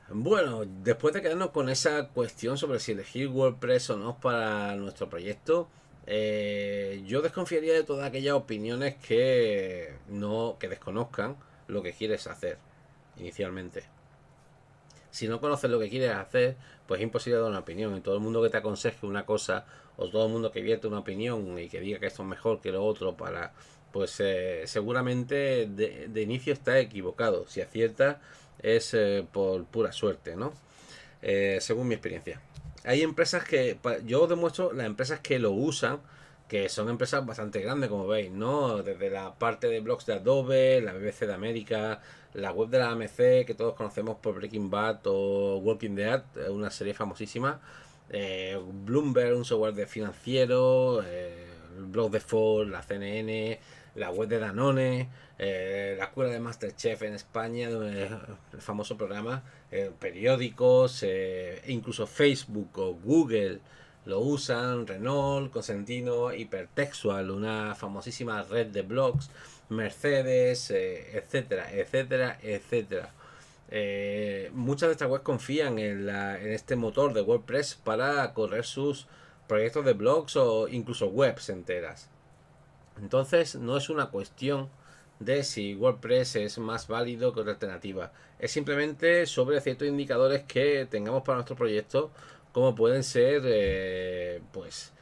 Bueno, después de quedarnos con esa cuestión sobre si elegir WordPress o no para nuestro proyecto, yo desconfiaría de todas aquellas opiniones que desconozcan lo que quieres hacer inicialmente. Si no conoces lo que quieres hacer, pues es imposible dar una opinión. Y todo el mundo que te aconseje una cosa, o todo el mundo que vierte una opinión y que diga que esto es mejor que lo otro pues seguramente de inicio está equivocado. Si acierta es por pura suerte, ¿no? Según mi experiencia. Hay empresas yo demuestro las empresas que lo usan, que son empresas bastante grandes, como veis, ¿no? Desde la parte de blogs de Adobe, la BBC de América, la web de la AMC, que todos conocemos por Breaking Bad o Walking Dead, una serie famosísima. Bloomberg, un software de financiero, el blog de Ford, la CNN, la web de Danone, la escuela de Masterchef en España, el famoso programa, periódicos, incluso Facebook o Google lo usan, Renault, Cosentino, Hipertextual, una famosísima red de blogs, Mercedes, etcétera, etcétera, etcétera. Muchas de estas webs confían en este motor de WordPress para correr sus proyectos de blogs o incluso webs enteras. Entonces no es una cuestión de si WordPress es más válido que otra alternativa. Es simplemente sobre ciertos indicadores que tengamos para nuestro proyecto, como pueden ser, pues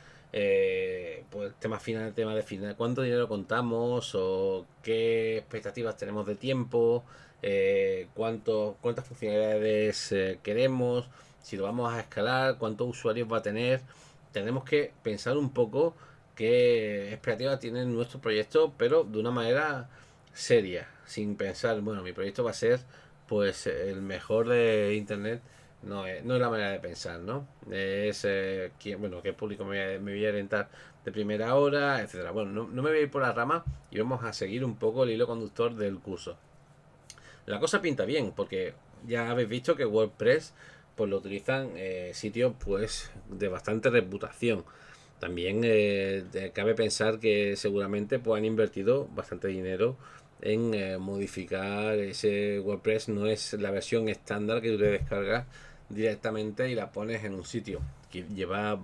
tema de final, cuánto dinero contamos o qué expectativas tenemos de tiempo, cuántas funcionalidades queremos, si lo vamos a escalar, cuántos usuarios va a tener. Tenemos que pensar un poco qué expectativas tiene nuestro proyecto, pero de una manera seria, sin pensar, bueno, mi proyecto va a ser pues el mejor de internet. No es la manera de pensar, ¿no? Es qué público me voy a orientar de primera hora, etcétera. Bueno, no me voy a ir por la rama y vamos a seguir un poco el hilo conductor del curso. La cosa pinta bien, porque ya habéis visto que WordPress pues lo utilizan sitios pues de bastante reputación. También cabe pensar que seguramente pues, han invertido bastante dinero en modificar ese WordPress. No es la versión estándar que tú te descargas directamente y la pones en un sitio. Que lleva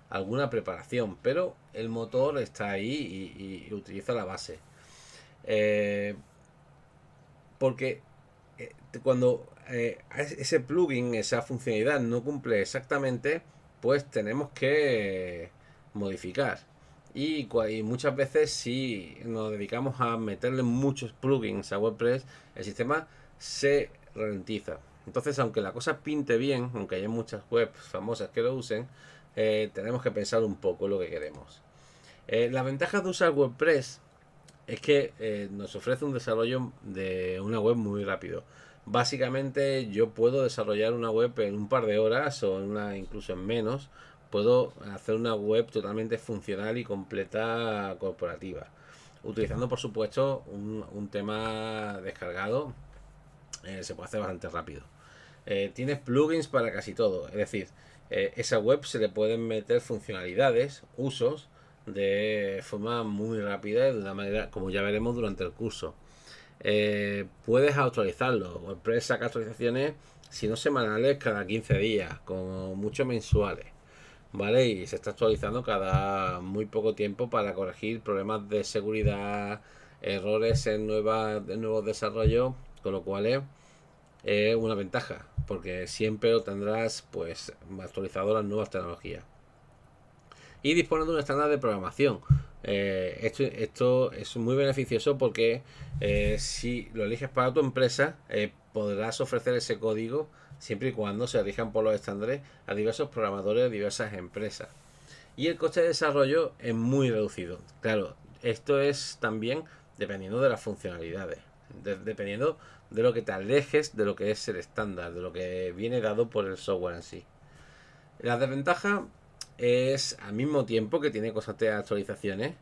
alguna preparación, pero el motor está ahí y utiliza la base. Eh, porque cuando ese plugin, esa funcionalidad no cumple exactamente, pues tenemos que modificar. Y muchas veces si nos dedicamos a meterle muchos plugins a WordPress, el sistema se ralentiza. Entonces, aunque la cosa pinte bien, aunque haya muchas webs famosas que lo usen, tenemos que pensar un poco lo que queremos. Las ventajas de usar WordPress es que nos ofrece un desarrollo de una web muy rápido. Básicamente yo puedo desarrollar una web en un par de horas o incluso en menos. Puedo hacer una web totalmente funcional y completa corporativa. Utilizando por supuesto un tema descargado, se puede hacer bastante rápido. Tienes plugins para casi todo. Es decir, esa web se le pueden meter funcionalidades, usos, de forma muy rápida y de una manera, como ya veremos durante el curso. Puedes actualizarlo. WordPress saca actualizaciones, si no semanales, cada 15 días, como mucho mensuales. ¿Vale? Y se está actualizando cada muy poco tiempo para corregir problemas de seguridad, errores en nuevos desarrollos, con lo cual es una ventaja, porque siempre lo tendrás pues actualizado a las nuevas tecnologías. Y dispone de un estándar de programación. Esto es muy beneficioso porque si lo eliges para tu empresa, podrás ofrecer ese código siempre y cuando se rijan por los estándares a diversos programadores de diversas empresas. Y el coste de desarrollo es muy reducido. Claro, esto es también dependiendo de las funcionalidades, dependiendo de lo que te alejes de lo que es el estándar, de lo que viene dado por el software en sí. La desventaja es al mismo tiempo que tiene constantes actualizaciones,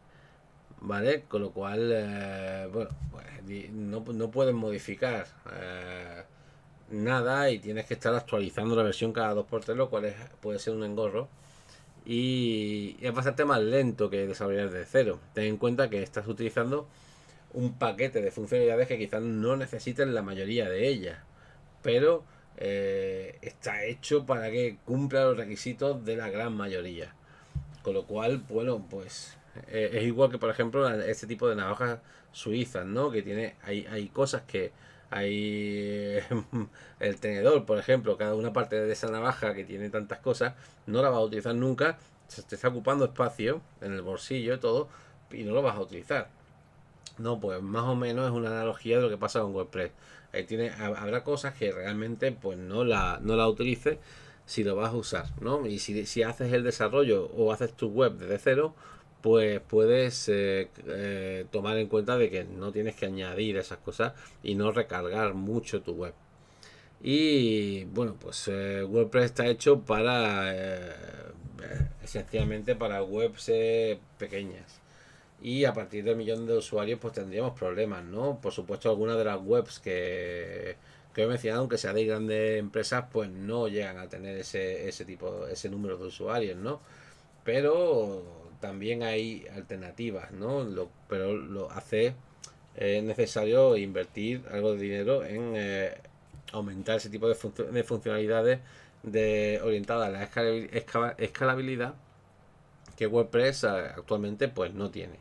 ¿vale? Con lo cual, bueno, pues, no puedes modificar nada y tienes que estar actualizando la versión cada 2x3, lo cual puede ser un engorro. Y es bastante más lento que desarrollar de cero. Ten en cuenta que estás utilizando un paquete de funcionalidades que quizás no necesiten la mayoría de ellas, pero está hecho para que cumpla los requisitos de la gran mayoría. Con lo cual, bueno, pues es igual que, por ejemplo, este tipo de navajas suizas, ¿no? Que tiene, hay cosas que hay el tenedor, por ejemplo, cada una parte de esa navaja que tiene tantas cosas, no la vas a utilizar nunca, se te está ocupando espacio en el bolsillo y todo, y no lo vas a utilizar. No, pues más o menos es una analogía de lo que pasa con WordPress. Ahí tiene, habrá cosas que realmente pues no la utilices si lo vas a usar, ¿no? Y si haces el desarrollo o haces tu web desde cero, pues puedes tomar en cuenta de que no tienes que añadir esas cosas y no recargar mucho tu web. Y bueno, pues WordPress está hecho para esencialmente para webs pequeñas. Y a partir del millón de usuarios pues tendríamos problemas, ¿no? Por supuesto, algunas de las webs que he mencionado, aunque sea de grandes empresas, pues no llegan a tener ese número de usuarios, ¿no? Pero también hay alternativas, ¿no? Pero lo hace es necesario invertir algo de dinero en aumentar ese tipo de funcionalidades orientadas a la escalabilidad que WordPress actualmente pues no tiene.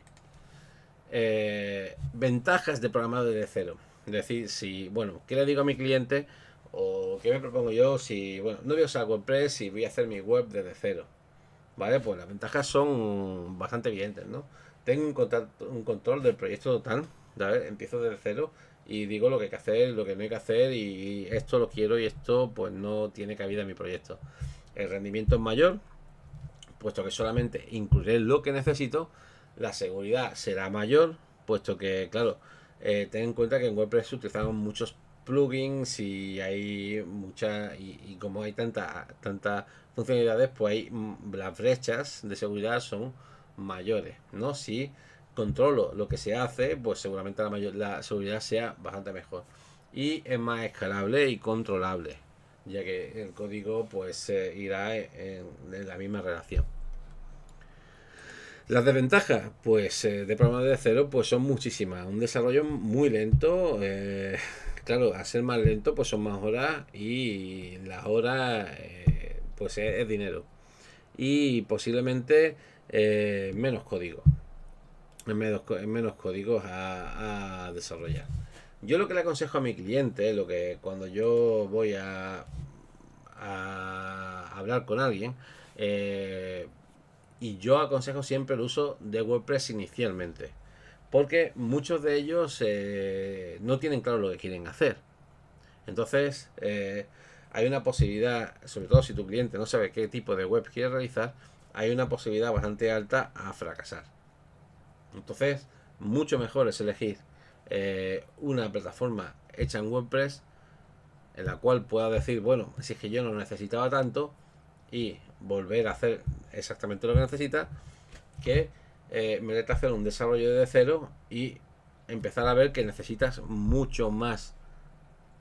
Ventajas de programar desde cero. Es decir, si, bueno, ¿qué le digo a mi cliente? O qué me propongo yo si, bueno, no voy a usar WordPress y voy a hacer mi web desde cero. ¿Vale? Pues las ventajas son bastante evidentes, ¿no? Tengo un control del proyecto total, ¿vale? Empiezo desde cero y digo lo que hay que hacer, lo que no hay que hacer y esto lo quiero y esto pues no tiene cabida en mi proyecto. El rendimiento es mayor, puesto que solamente incluiré lo que necesito. La seguridad será mayor, puesto que, claro, ten en cuenta que en WordPress se utilizan muchos plugins y hay muchas y como hay tantas funcionalidades, pues hay las brechas de seguridad son mayores, ¿no? Si controlo lo que se hace, pues seguramente la seguridad sea bastante mejor y es más escalable y controlable, ya que el código pues irá en la misma relación. Las desventajas, pues de programa de cero, pues son muchísimas. Un desarrollo muy lento, claro, al ser más lento, pues son más horas y las horas, pues es dinero. Y posiblemente menos código, menos códigos a desarrollar. Yo lo que le aconsejo a mi cliente, lo que cuando yo voy a hablar con alguien, y yo aconsejo siempre el uso de WordPress inicialmente, porque muchos de ellos no tienen claro lo que quieren hacer. Entonces, hay una posibilidad, sobre todo si tu cliente no sabe qué tipo de web quiere realizar, hay una posibilidad bastante alta a fracasar. Entonces, mucho mejor es elegir una plataforma hecha en WordPress en la cual pueda decir, bueno, si es que yo no necesitaba tanto y volver a hacer exactamente lo que necesita, que meterte a hacer un desarrollo de cero y empezar a ver que necesitas mucho más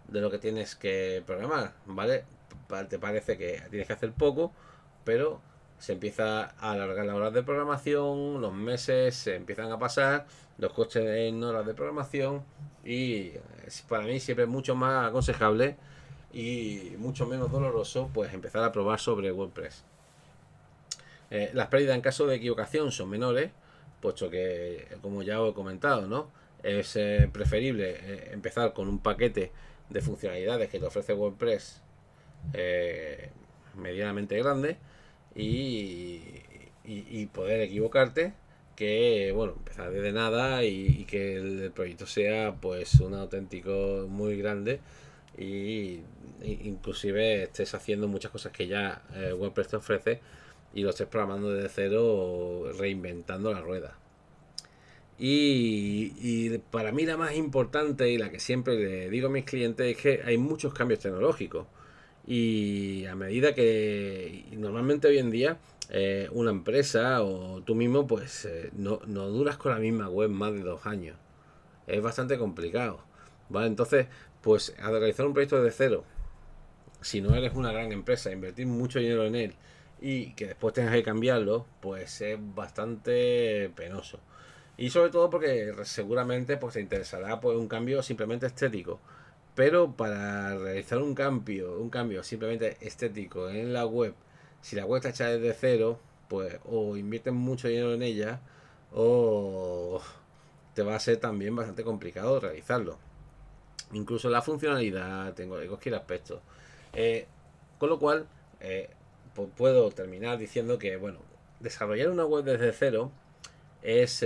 de lo que tienes que programar, ¿vale? Te parece que tienes que hacer poco, pero se empieza a alargar las horas de programación, los meses se empiezan a pasar, los costes en horas de programación y para mí siempre es mucho más aconsejable y mucho menos doloroso pues empezar a probar sobre WordPress. Las pérdidas en caso de equivocación son menores, puesto que, como ya os he comentado, ¿no? Es preferible empezar con un paquete de funcionalidades que te ofrece WordPress medianamente grande y poder equivocarte que, bueno, empezar desde nada y que el proyecto sea pues un auténtico muy grande y inclusive estés haciendo muchas cosas que ya WordPress te ofrece y lo estés programando desde cero o reinventando la rueda. Y para mí la más importante y la que siempre le digo a mis clientes es que hay muchos cambios tecnológicos. Y a medida que normalmente hoy en día una empresa o tú mismo pues no duras con la misma web más de 2 años. Es bastante complicado. ¿Vale? Entonces, pues al realizar un proyecto de cero, si no eres una gran empresa, invertir mucho dinero en él y que después tengas que cambiarlo, pues es bastante penoso. Y sobre todo porque seguramente pues te interesará pues un cambio simplemente estético, pero para realizar un cambio simplemente estético en la web, si la web está hecha desde cero, pues o invierten mucho dinero en ella o te va a ser también bastante complicado realizarlo. Incluso la funcionalidad, tengo cualquier aspecto. Eh, con lo cual, pues puedo terminar diciendo que, bueno, desarrollar una web desde cero es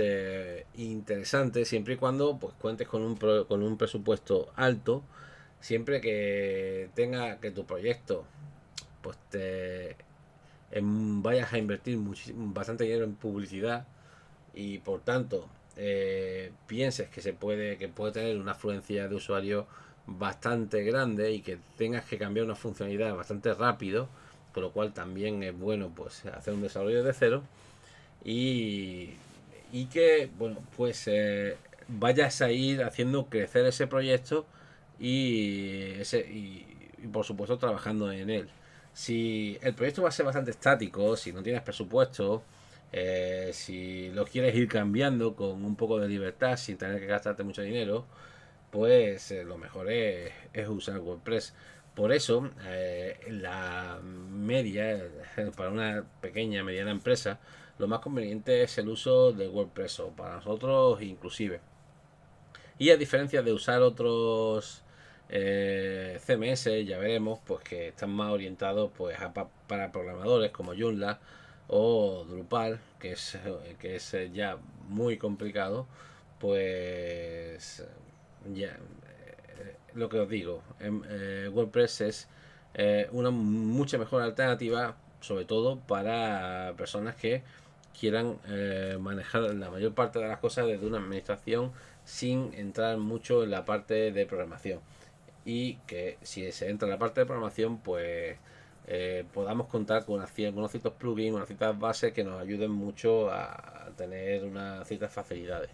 interesante siempre y cuando pues cuentes con un presupuesto alto, siempre que tenga que tu proyecto pues vayas a invertir bastante dinero en publicidad y por tanto pienses que puede tener una afluencia de usuarios bastante grande y que tengas que cambiar una funcionalidad bastante rápido, con lo cual también es bueno pues hacer un desarrollo de cero y, y que bueno pues vayas a ir haciendo crecer ese proyecto y por supuesto trabajando en él. Si el proyecto va a ser bastante estático, si no tienes presupuesto, si lo quieres ir cambiando con un poco de libertad sin tener que gastarte mucho dinero, pues lo mejor es usar WordPress. Por eso, la media, para una pequeña, mediana empresa, lo más conveniente es el uso de WordPress, o para nosotros inclusive. Y a diferencia de usar otros CMS, ya veremos, pues que están más orientados pues para programadores como Joomla o Drupal, que es ya muy complicado, pues ya lo que os digo, WordPress es una mucha mejor alternativa, sobre todo para personas que quieran manejar la mayor parte de las cosas desde una administración sin entrar mucho en la parte de programación. Y que si se entra en la parte de programación, pues podamos contar con unos ciertos plugins, unas ciertas bases que nos ayuden mucho a tener unas ciertas facilidades.